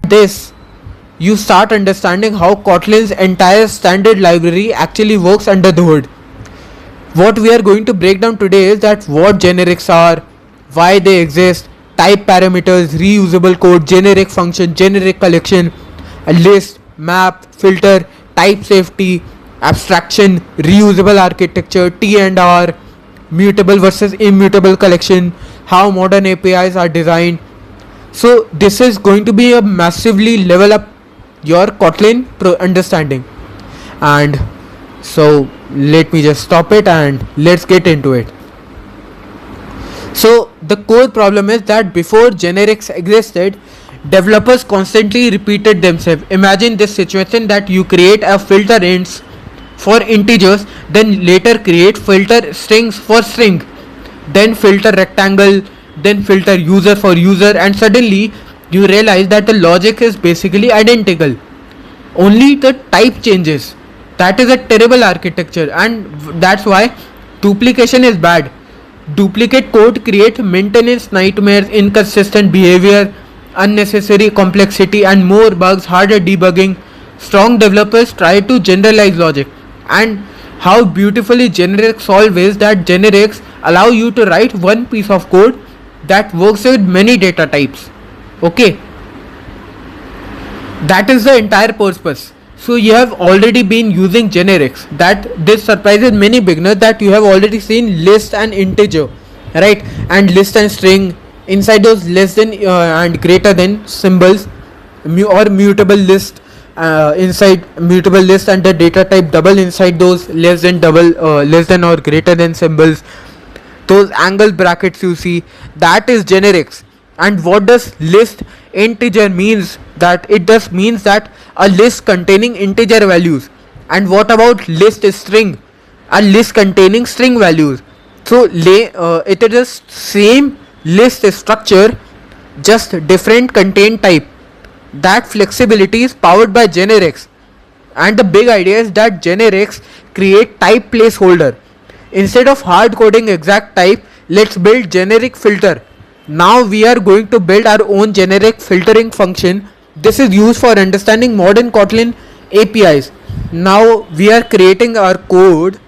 This, you start understanding how Kotlin's entire standard library actually works under the hood. What we are going to break down today is that what generics are, why they exist, type parameters, reusable code, generic function, generic collection, a list, map, filter, type safety, abstraction, reusable architecture, T&R, mutable versus immutable collection, how modern APIs are designed. So this is going to be a massively level up your Kotlin understanding. And so let me just stop it and let's get into it. So the core problem is that before generics existed, developers constantly repeated themselves. Imagine this situation that you create a filter ints for integers, then later create filter strings for string, then filter rectangle, then filter user for user, and suddenly you realize that the logic is basically identical. Only the type changes. That is a terrible architecture, and that's why duplication is bad. Duplicate code create maintenance nightmares, inconsistent behavior, unnecessary complexity, and more bugs, harder debugging. Strong developers try to generalize logic, and how beautifully generics solve is that generics allow you to write one piece of code that works with many data types. Okay, that is the entire purpose. So you have already been using generics. That this surprises many beginners that you have already seen list and integer, right? And list and string. Inside those less than and greater than symbols, or mutable list. Inside mutable list and the data type double inside those less than less than or greater than symbols. Those angle brackets you see, that is generics. And what does list integer means? That it just means that a list containing integer values. And what about list string? A list containing string values. So it is just same list structure, just different content type. That flexibility is powered by generics. And the big idea is that generics create type placeholder. Instead of hard coding exact type, let's build generic filter. Now we are going to build our own generic filtering function. This is used for understanding modern Kotlin APIs. Now we are creating our code.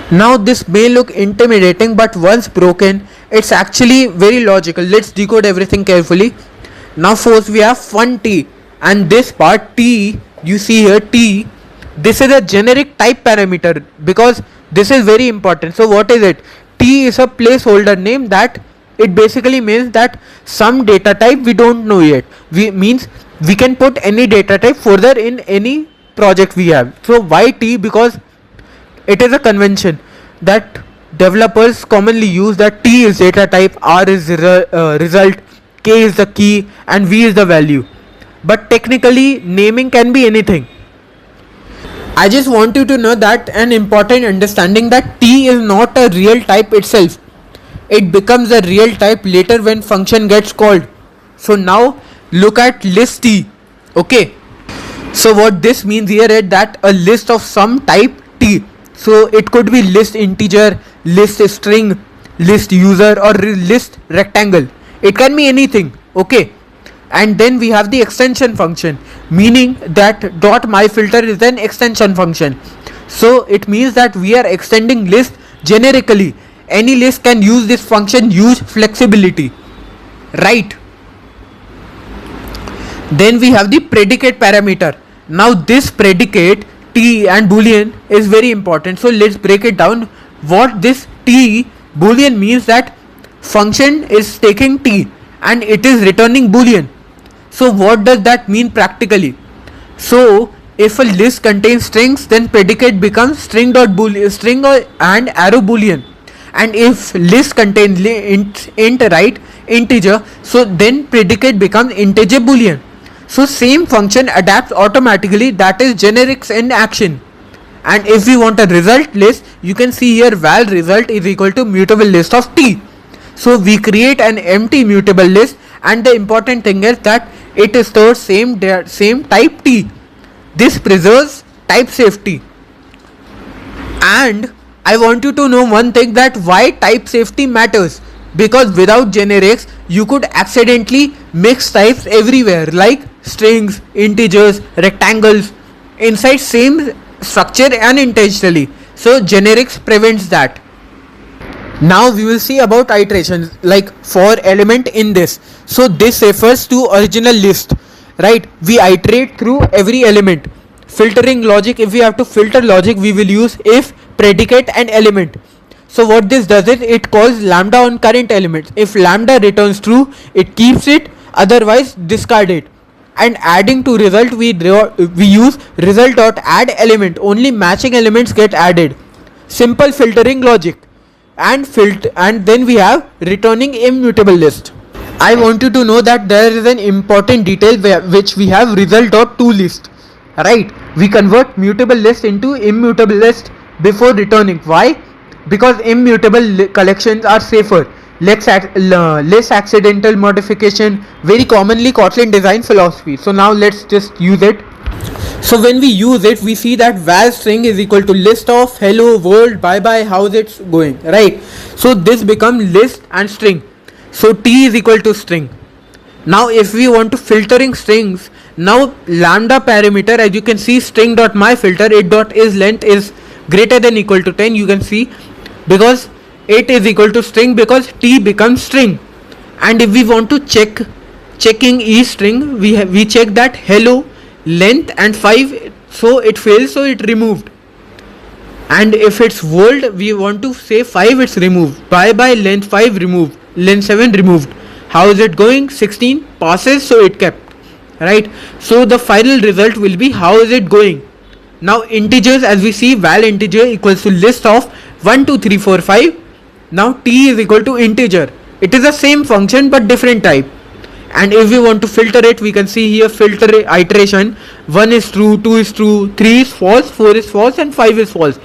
Now this may look intimidating, but once broken, it's actually very logical. Let's decode everything carefully. Now first we have fun T, and this part T, you see here T, this is a generic type parameter because this is very important. So what is it? T is a placeholder name, that it basically means that some data type we don't know yet. Means we can put any data type further in any project we have. So why T? Because it is a convention that developers commonly use, that T is data type, R is result, K is the key, and V is the value. But technically naming can be anything. I just want you to know that an important understanding that T is not a real type itself. It becomes a real type later when function gets called. So now look at list T. Okay. So what this means here is that a list of some type T. So it could be list integer, list string, list user, or list rectangle. It can be anything. Okay. And then we have the extension function, meaning that .myFilter is an extension function. So it means that we are extending list generically. Any list can use this function, use flexibility, right? Then we have the predicate parameter. Now this predicate T and boolean is very important. So let's break it down. What this T boolean means, that function is taking T and it is returning boolean. So what does that mean practically? So if a list contains strings, then predicate becomes string and arrow boolean. And if list contains int right integer, so then predicate becomes integer boolean. So same function adapts automatically, that is generics in action. And if we want a result list, you can see here val result is equal to mutable list of T. So we create an empty mutable list, and the important thing is that it stores same type T. This preserves type safety. And I want you to know one thing, that why type safety matters. Because without generics, you could accidentally mix types everywhere, like strings, integers, rectangles inside same structure unintentionally. So generics prevents that. Now we will see about iterations, like for element in this. So this refers to original list, right? We iterate through every element. Filtering logic, if we have to filter logic, we will use if, predicate and element. So what this does is it calls lambda on current elements. If lambda returns true, it keeps it, otherwise discard it. And adding to result, we use result.add element. Only matching elements get added. Simple filtering logic. And then we have returning immutable list. I want you to know that there is an important detail which we have result.toList. Right? We convert mutable list into immutable list before returning. Why? Because immutable collections are safer, less accidental modification, very commonly Kotlin design philosophy. So now let's just use it. So when we use it, we see that val string is equal to list of hello world bye bye how's it going, right? So this becomes list and string. So t is equal to string. Now if we want to filtering strings, now lambda parameter, as you can see, string dot my filter it dot is length is greater than equal to 10. You can see because it is equal to string, because t becomes string. And if we want to checking each string, we check that hello length and 5, so it fails, so it removed. And if it's world, we want to say 5, it's removed. Bye bye length 5 removed, length 7 removed. How is it going? 16 passes, so it kept, right? So the final result will be how is it going. Now integers, as we see, val integer equals to list of 1 2 3 4 5. Now t is equal to integer. It is the same function but different type. And if we want to filter it, we can see here filter iteration. 1 is true, 2 is true, 3 is false, 4 is false and 5 is false.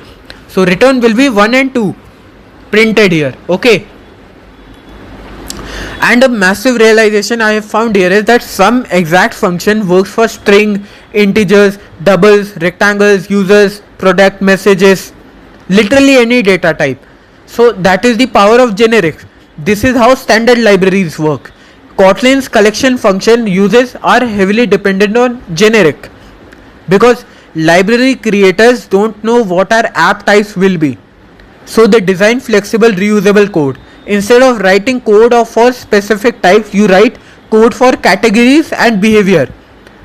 So return will be 1 and 2 printed here. Okay. And a massive realization I have found here is that some exact function works for string, integers, doubles, rectangles, users, product, messages, literally any data type. So that is the power of generics. This is how standard libraries work. Kotlin's collection function uses are heavily dependent on generic, because library creators don't know what our app types will be. So they design flexible reusable code. Instead of writing code for specific types, you write code for categories and behavior.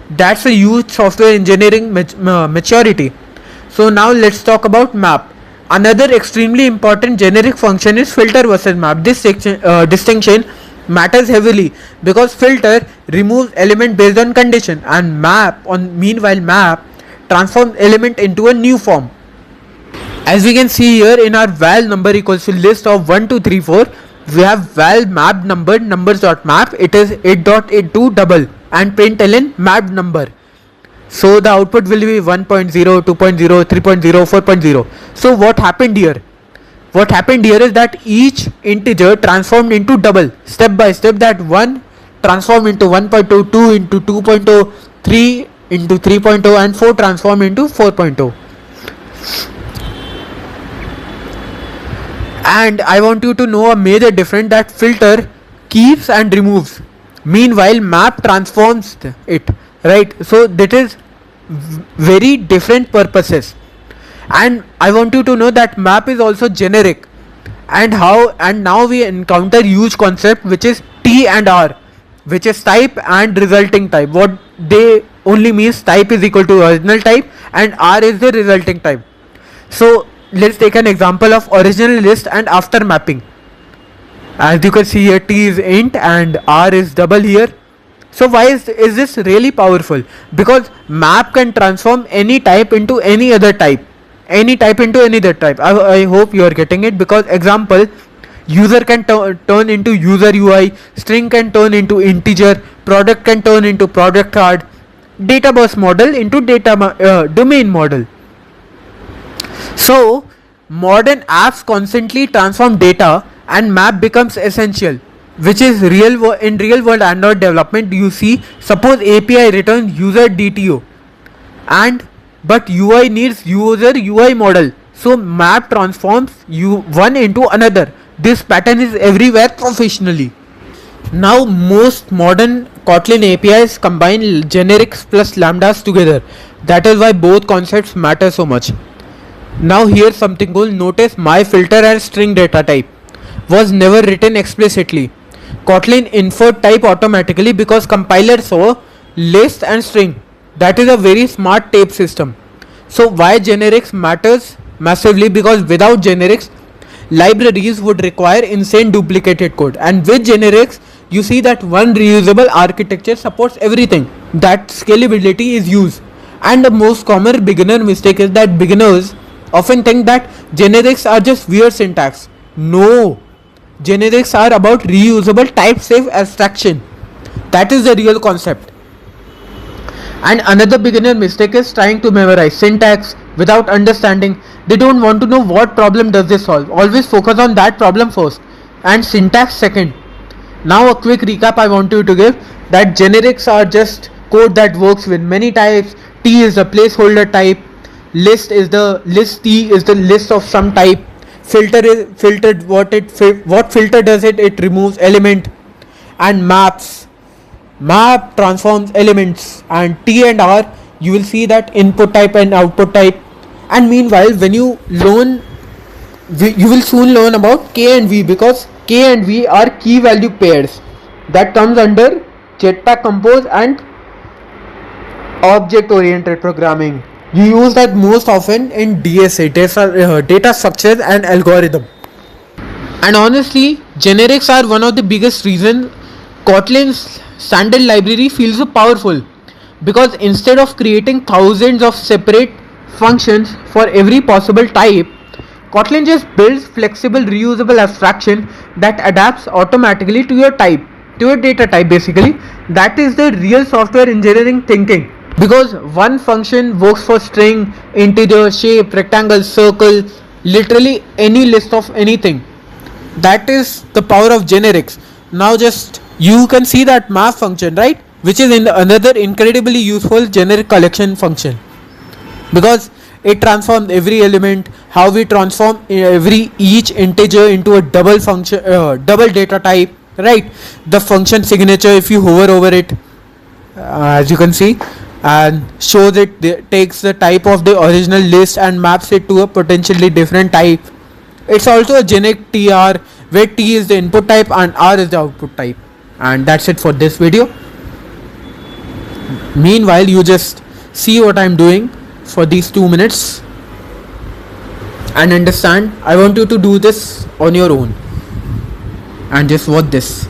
That's a huge software engineering maturity. So now let's talk about map. Another extremely important generic function is filter versus map. This distinction matters heavily because filter removes element based on condition, and meanwhile map transforms element into a new form. As we can see here, in our val number equals to list of 1 2 3 4, we have val map number numbers dot map, it is it.it2 double and println map number. So the output will be 1.0, 2.0, 3.0, 4.0. So what happened here? What happened here is that each integer transformed into double step by step. That 1 transformed into 1.0, 2 into 2.0, 3 into 3.0 and 4 transformed into 4.0. And I want you to know a major difference, that filter keeps and removes, meanwhile map transforms it, right? So that is very different purposes. And I want you to know that map is also generic. And now we encounter huge concept, which is T and R, which is type and resulting type. What they only means, type is equal to original type and R is the resulting type. So let's take an example of original list and after mapping. As you can see here, T is int and R is double here. So why is this really powerful? Because map can transform any type into any other type. Any type into any other type. I hope you are getting it. Because example, user can turn into user UI, string can turn into integer, product can turn into product card, data bus model into domain model. So modern apps constantly transform data and map becomes essential, which is in real world Android development. You see, suppose API returns user DTO, but UI needs user UI model. So map transforms you one into another. This pattern is everywhere professionally. Now most modern Kotlin APIs combine generics plus lambdas together. That is why both concepts matter so much. Now here's something cool. Notice my filter and string data type was never written explicitly. Kotlin inferred type automatically because compiler saw list and string. That is a very smart type system. So why generics matters massively, because without generics libraries would require insane duplicated code, and with generics you see that one reusable architecture supports everything. That scalability is used. And the most common beginner mistake is that beginners often think that generics are just weird syntax. No, generics are about reusable type safe abstraction. That is the real concept. And another beginner mistake is trying to memorize syntax without understanding. They don't want to know what problem does this solve. Always focus on that problem first and syntax second. Now a quick recap I want you to give, that generics are just code that works with many types. T is the placeholder type. List is the list. T is the list of some type. Filter is filtered. What filter does it? It removes element. And map transforms elements. And T and R, you will see that input type and output type. And meanwhile, when you learn, you will soon learn about K and V, because K and V are key value pairs that comes under Jetpack Compose and object oriented programming. You use that most often in DSA, data structures and algorithm. And honestly, generics are one of the biggest reasons Kotlin's standard library feels so powerful, because instead of creating thousands of separate functions for every possible type, Kotlin just builds flexible reusable abstraction that adapts automatically to your type, to your data type basically. That is the real software engineering thinking, because one function works for string, integer, shape, rectangle, circle, literally any list of anything. That is the power of generics. Now just you can see that map function, right, which is in another incredibly useful generic collection function, because it transforms every element. How we transform each integer into a double function, double data type, right? The function signature, if you hover over it, as you can see, and shows it, takes the type of the original list and maps it to a potentially different type. It's also a generic tr, where t is the input type and r is the output type. And that's it for this video. Meanwhile, you just see what I'm doing for these 2 minutes and understand. I want you to do this on your own and just watch this.